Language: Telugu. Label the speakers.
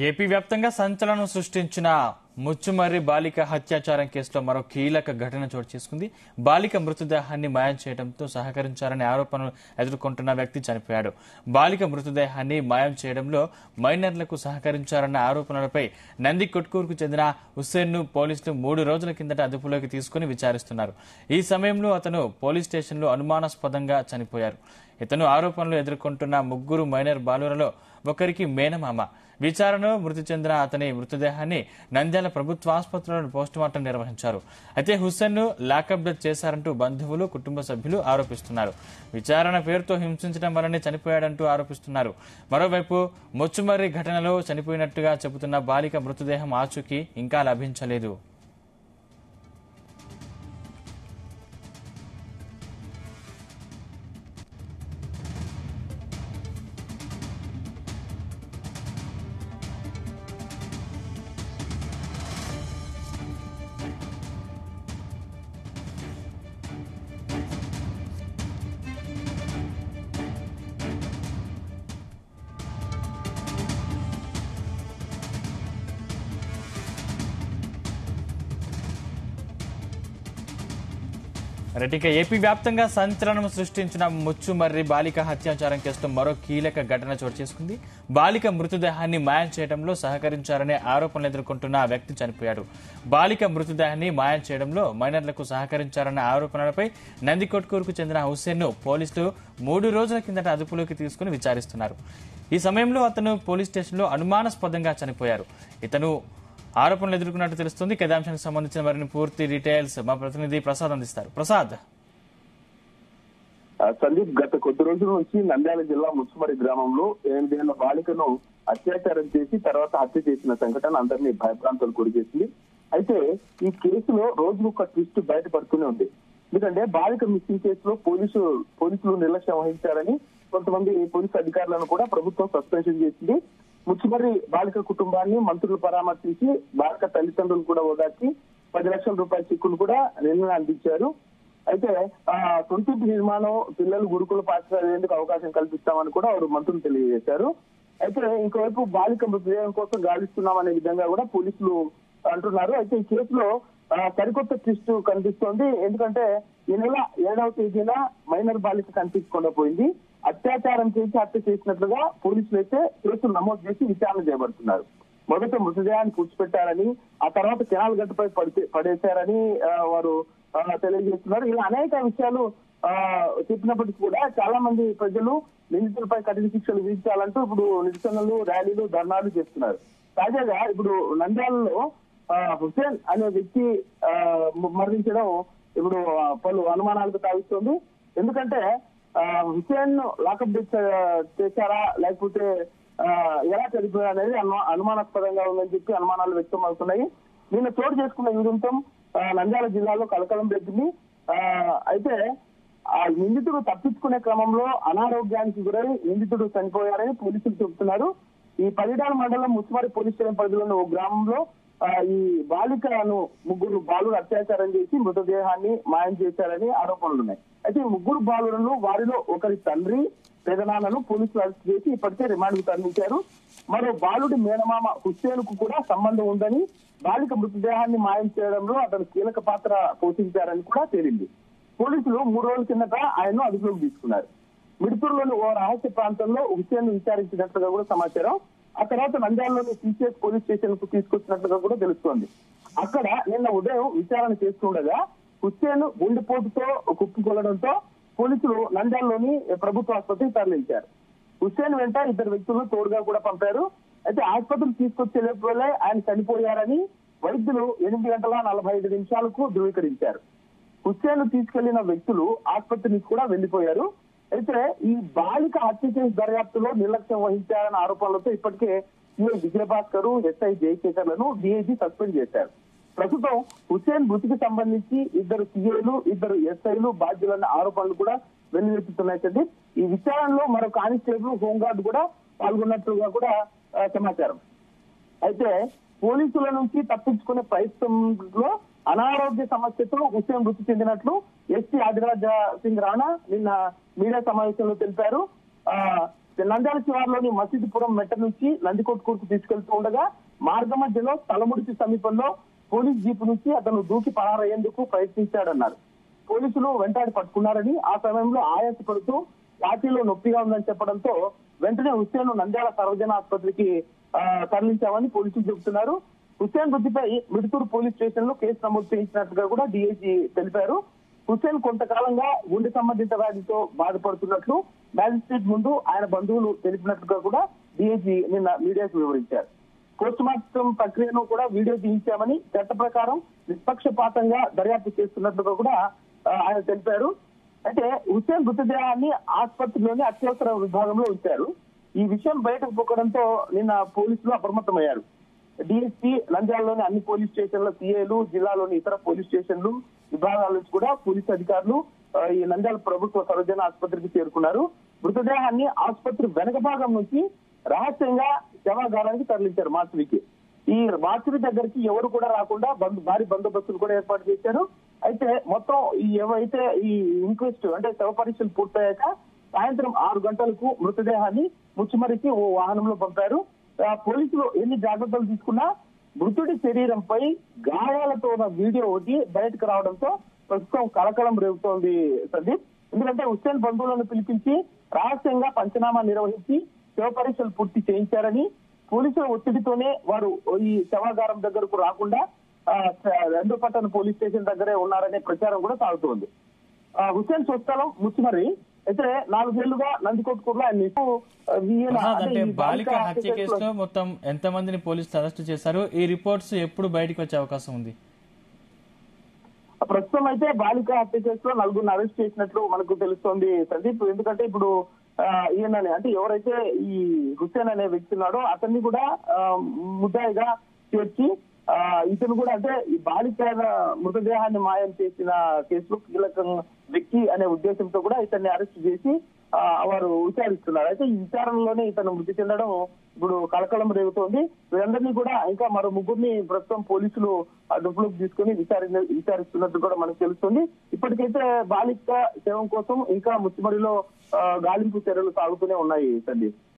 Speaker 1: ఏపీ వ్యాప్తంగా సంచలనం సృష్టించిన ముచ్చుమర్రి బాలిక హత్యాచారం కేసులో మరో కీలక ఘటన చోటు చేసుకుంది. బాలిక మృతదేహాన్ని మాయం చేయడంతో సహకరించారనే ఆరోపణలు ఎదుర్కొంటున్న వ్యక్తి చనిపోయాడు. బాలిక మృతదేహాన్ని మాయం చేయడంలో మైనర్లకు సహకరించారన్న ఆరోపణలపై నందికొట్కూరుకు చెందిన హుస్సేన్ను పోలీసులు 3 రోజుల కిందట అదుపులోకి తీసుకుని విచారిస్తున్నారు. ఈ సమయంలో అతను పోలీస్ స్టేషన్లో అనుమానాస్పదంగా చనిపోయారు. ఇతను ఆరోపణలు ఎదుర్కొంటున్న 3 మైనర్ బాలురలో ఒకరికి మేనమామ. విచారణలో మృతి చెందిన అతని మృతదేహాన్ని నంద్యాల ప్రభుత్వ ఆసుపత్రిలో పోస్టుమార్టం నిర్వహించారు. అయితే హుస్సేన్ను లాకప్ డెత్ చేశారంటూ బంధువులు, కుటుంబ సభ్యులు ఆరోపిస్తున్నారు. విచారణ పేరుతో హింసించడం వల్లనే చనిపోయాడంటూ ఆరోపిస్తున్నారు. మరోవైపు ముచ్చుమర్రి ఘటనలో చనిపోయినట్టుగా చెబుతున్న బాలిక మృతదేహం ఆచూకీ ఇంకా లభించలేదు. ఏపీ వ్యాప్తంగా సంచలనం సృష్టించిన ముచ్చుమర్రి బాలిక హత్యాచారం కేసులో మరో కీలక ఘటన చోటు చేసుకుంది. బాలిక మృతదేహాన్ని మాయం చేయడంలో సహకరించారనే ఆరోపణలు ఎదుర్కొంటున్న ఆ వ్యక్తి చనిపోయాడు. బాలిక మృతదేహాన్ని మాయం చేయడంలో మైనర్లకు సహకరించారన్న ఆరోపణలపై నందికొట్కూరుకు చెందిన హుస్సేన్ను పోలీసులు 3 రోజుల కిందట అదుపులోకి తీసుకుని విచారిస్తున్నారు. ఈ సమయంలో అతను పోలీస్ స్టేషన్లో అనుమానాస్పదంగా చనిపోయారు. ఇతను ఆరోపణలు ఎదుర్కొన్నట్టు తెలుస్తుంది. కథాంశానికి సంబంధించిన మరిన్ని పూర్తి డీటెయిల్స్ మా ప్రతినిధి ప్రసాద్ అందిస్తారు. ప్రసాద్.
Speaker 2: సందీప్, గత కొద్ది రోజుల నుంచి నంద్యాల జిల్లా ముచ్చుమర్రి గ్రామంలో 8 ఏళ్ల బాలికను అత్యాచారం చేసి తర్వాత హత్య చేసిన సంఘటన అందరినీ భయభ్రాంతులు గురిచేసింది. అయితే ఈ కేసులో రోజుకు ఒక ట్విస్ట్ బయటపడుతూనే ఉంది. ఎందుకంటే బాలిక మిస్సింగ్ కేసులో పోలీసులు నిర్లక్ష్యం వహించారని కొంతమంది పోలీసు అధికారులను కూడా ప్రభుత్వం సస్పెన్షన్ చేసింది. ముచ్చుమర్రి బాలిక కుటుంబాన్ని మంత్రులు పరామర్శించి బాలిక తల్లిదండ్రులు కూడా ఓదార్చి 10 లక్షల రూపాయల చెక్కులు కూడా నిన్న అందించారు. అయితే సొంతింటి నిర్మాణం, పిల్లలు గురుకుల పాఠశాలకు అవకాశం కల్పిస్తామని కూడా వారు మంత్రులు తెలియజేశారు. అయితే ఇంకోవైపు బాలిక మృతదేహం కోసం గాలిస్తున్నామనే విధంగా కూడా పోలీసులు అంటున్నారు. అయితే ఈ కేసులో సరికొత్త ట్విస్ట్ కనిపిస్తోంది. ఎందుకంటే ఈ నెల 7వ తేదీన మైనర్ బాలిక కనిపించకుండా పోయింది. అత్యాచారం చేసి హత్య చేసినట్లుగా పోలీసులు అయితే కేసులు నమోదు చేసి విచారణ చేపడుతున్నారు. మొదట మృతదేహాన్ని పూడ్చిపెట్టారని, ఆ తర్వాత కెనాల్ గట్టుపై పడేశారని వారు తెలియజేస్తున్నారు. ఇలా అనేక విషయాలు చెప్పినప్పటికీ కూడా చాలా మంది ప్రజలు నిందితులపై కఠిన శిక్షలు విధించాలంటూ ఇప్పుడు నిరసనలు, ర్యాలీలు, ధర్నాలు చేస్తున్నారు. తాజాగా ఇప్పుడు నంద్యాలలో హుస్సేన్ అనే వ్యక్తి మరణించడం ఇప్పుడు పలు అనుమానాలకు తావిస్తోంది. ఎందుకంటే హుస్సేన్ లాకప్ డెత్ చేశారా లేకపోతే ఎలా చనిపోయారు అనేది అనుమానాస్పదంగా ఉందని చెప్పి అనుమానాలు వ్యక్తం అవుతున్నాయి. నిన్న చోటు చేసుకున్న ఈ ఉదంతం నంద్యాల జిల్లాలో కలకలం రేపింది. అయితే ఆ నిందితుడు తప్పించుకునే క్రమంలో అనారోగ్యానికి గురై నిందితుడు చనిపోయారని పోలీసులు చెబుతున్నారు. ఈ పదిడాల మండలం ముచ్చుమర్రి పోలీస్ స్టేషన్ పరిధిలోని ఓ గ్రామంలో ఈ బాలికలను 3 బాలురు అత్యాచారం చేసి మృతదేహాన్ని మాయం చేశారని ఆరోపణలున్నాయి. అయితే ఈ 3 బాలులను వారిలో ఒకరి తండ్రి, పెదనాన్నను పోలీసులు అరెస్ట్ చేసి ఇప్పటికే రిమాండ్కు తరలించారు. మరో బాలుడి మేనమామ హుస్సేన్ కు కూడా సంబంధం ఉందని, బాలిక మృతదేహాన్ని మాయం చేయడంలో అతను కీలక పాత్ర పోషించారని కూడా తేలింది. పోలీసులు 3 రోజుల కిందట ఆయన్ను అదుపులోకి తీసుకున్నారు. మిడుతూరులోని ఓ రహస్య ప్రాంతంలో హుస్సేన్ విచారించినట్లుగా కూడా సమాచారం. ఆ తర్వాత నంద్యాలలోని సిసిఎస్ పోలీస్ స్టేషన్ కు తీసుకొచ్చినట్లుగా కూడా తెలుస్తోంది. అక్కడ నిన్న ఉదయం విచారణ చేస్తుండగా హుస్సేన్ గుండెపోటుతో కుప్పకొలడంతో పోలీసులు నంద్యాలలోని ప్రభుత్వ ఆసుపత్రికి తరలించారు. హుస్సేన్ వెంట 2 వ్యక్తులను తోడుగా కూడా పంపారు. అయితే ఆసుపత్రికి తీసుకొచ్చే లోపలే ఆయన చనిపోయారని వైద్యులు 8 గంటల 45 నిమిషాలకు ధృవీకరించారు. హుస్సేన్ తీసుకెళ్లిన వ్యక్తులు ఆసుపత్రి నుంచి కూడా వెళ్లిపోయారు. అయితే ఈ బాలిక హత్య కేసు దర్యాప్తులో నిర్లక్ష్యం వహించారన్న ఆరోపణలతో ఇప్పటికే సిఐ విజయభాస్కర్, ఎస్ఐ జయశేఖర్లను డీఐజీ సస్పెండ్ చేశారు. ప్రస్తుతం హుస్సేన్ మృతికి సంబంధించి 2 సిఐలు, 2 ఎస్ఐలు బాధ్యులన్న ఆరోపణలు కూడా వెల్లువెత్తుతున్నాయి. ఈ విచారణలో మరో కానిస్టేబుల్, హోంగార్డు కూడా పాల్గొన్నట్లుగా కూడా సమాచారం. అయితే పోలీసుల నుంచి తప్పించుకునే ప్రయత్నంలో అనారోగ్య సమస్యతో హుస్సేన్ మృతి చెందినట్లు ఎస్పీ ఆదిరాజ్ సింగ్ రాణా నిన్న మీడియా సమావేశంలో తెలిపారు. నంద్యాల శివార్లోని మసీదుపురం మెట్ట నుంచి నందికొట్కూరుకు తీసుకెళ్తూ ఉండగా మార్గ మధ్యలో తలముడికి సమీపంలో పోలీస్ జీపు నుంచి అతను దూకి పరారయ్యేందుకు ప్రయత్నించాడన్నారు. పోలీసులు వెంటాడి పట్టుకున్నారని, ఆ సమయంలో ఆయాసపడుతూ ఛాతీలో నొప్పిగా ఉందని చెప్పడంతో వెంటనే హుస్సేన్ నంద్యాల సర్వజన ఆసుపత్రికి తరలించామని పోలీసులు చెబుతున్నారు. హుస్సేన్ మృతిపై మిడుతూరు పోలీస్ స్టేషన్ లో కేసు నమోదు చేయించినట్టుగా కూడా డీఐజీ తెలిపారు. హుస్సేన్ కొంతకాలంగా గుండె సంబంధిత వ్యాధితో బాధపడుతున్నట్లు మ్యాజిస్ట్రేట్ ముందు ఆయన బంధువులు తెలిపినట్లుగా కూడా డీఐజీ నిన్న మీడియాకు వివరించారు. పోస్ట్ మార్టం ప్రక్రియను కూడా వీడియో తీయించామని, చట్ట ప్రకారం నిష్పక్షపాతంగా దర్యాప్తు చేస్తున్నట్లుగా కూడా ఆయన తెలిపారు. అయితే హుస్సేన్ మృతదేహాన్ని ఆసుపత్రిలోని అత్యవసర విభాగంలో ఉంచారు. ఈ విషయం బయటకు పొక్కడంతో నిన్న పోలీసులు అప్రమత్తమయ్యారు. డిఎస్పీ నంద్యాలలోని అన్ని పోలీస్ స్టేషన్ల సిఐలు, జిల్లాలోని ఇతర పోలీస్ స్టేషన్లు విభాగాల నుంచి కూడా పోలీసు అధికారులు ఈ నంద్యాల ప్రభుత్వ సర్వజన ఆసుపత్రికి చేరుకున్నారు. మృతదేహాన్ని ఆసుపత్రి వెనక భాగం నుంచి రహస్యంగా శవాగారానికి తరలించారు మార్చురికి. ఈ మార్చురి దగ్గరికి ఎవరు కూడా రాకుండా భారీ బందోబస్తులు కూడా ఏర్పాటు చేశారు. అయితే మొత్తం ఏవైతే ఈ ఇంక్వెస్ట్ అంటే శవ పరీక్షలు పూర్తయ్యాక సాయంత్రం 6 గంటలకు మృతదేహాన్ని ముచ్చుమరికి ఓ వాహనంలో పంపారు. పోలీసులు ఎన్ని జాగ్రత్తలు తీసుకున్నా మృతుడి శరీరంపై గాయాలతో ఉన్న వీడియో ఒకటి బయటకు రావడంతో ప్రస్తుతం కలకలం రేగుతోంది సందీప్. ఎందుకంటే హుస్సేన్ బంధువులను పిలిపించి రహస్యంగా పంచనామా నిర్వహించి శవ పరీక్షలు పూర్తి చేయించారని, పోలీసుల ఒత్తిడితోనే వారు ఈ శవాగారం దగ్గరకు రాకుండా రెండో పట్టణ పోలీస్ స్టేషన్ దగ్గరే ఉన్నారనే ప్రచారం కూడా సాగుతోంది. హుస్సేన్ స్వస్థలం ముచ్చుమర్రి. అయితే 4 ఏళ్లుగా నందికొట్కూరులో
Speaker 1: అంటే బాలిక హత్య కేసులో మొత్తం ఎంత మందిని పోలీసులు అరెస్ట్ చేశారు? ఈ రిపోర్ట్స్ ఎప్పుడు బయటకు వచ్చే అవకాశం ఉంది?
Speaker 2: ప్రస్తుతం అయితే బాలిక హత్య కేసులో 4గురిని అరెస్ట్ చేసినట్లు మనకు తెలుస్తోంది సందీప్. ఎందుకంటే ఇప్పుడు ఈయనని అంటే ఎవరైతే ఈ హుస్సేన్ అనే వ్యక్తి ఉన్నాడో అతన్ని కూడా ముద్దాయిగా చేర్చి ఇతను కూడా అంటే ఈ బాలిక మృతదేహాన్ని మాయం చేసిన కేసులో కీలక వ్యక్తి అనే ఉద్దేశంతో కూడా ఇతన్ని అరెస్ట్ చేసి వారు విచారిస్తున్నారు. అయితే ఈ విచారణలోనే ఇతను మృతి చెందడం ఇప్పుడు కలకలం రేగుతోంది. వీరందరినీ కూడా ఇంకా మరో 3గురిని ప్రస్తుతం పోలీసులు అదుపులోకి తీసుకుని విచారిస్తున్నట్టు కూడా మనకు తెలుస్తుంది. ఇప్పటికైతే బాలిక శవం కోసం ఇంకా ముచ్చుమరిలో గాలింపు చర్యలు సాగుతూనే ఉన్నాయి సందీప్.